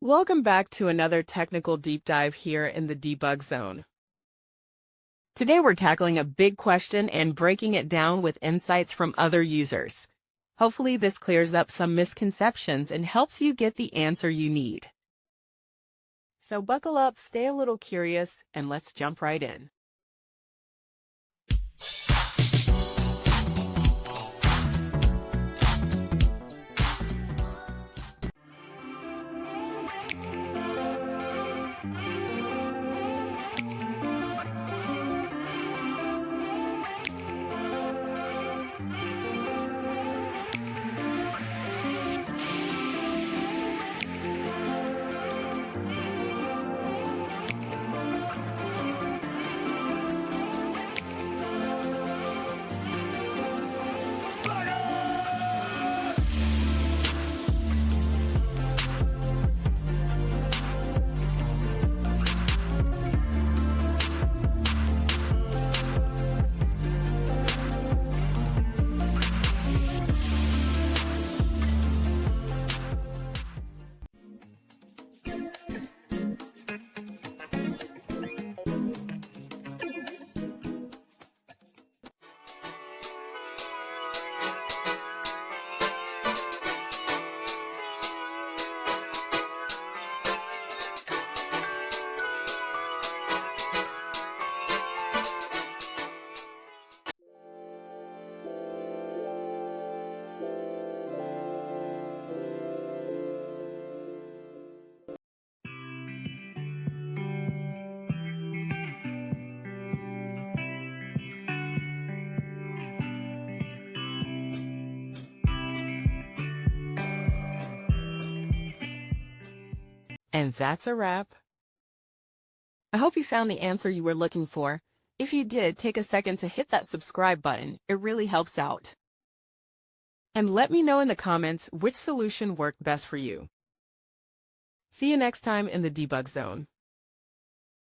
Welcome back to another technical deep dive here in the debug zone. Today we're tackling a big question and breaking it down with insights from other users. Hopefully this clears up some misconceptions and helps you get the answer you need. So buckle up, stay a little curious, and let's jump right in. And that's a wrap. I hope you found the answer you were looking for. If you did, take a second to hit that subscribe button. It really helps out. And let me know in the comments which solution worked best for you. See you next time in the debug zone.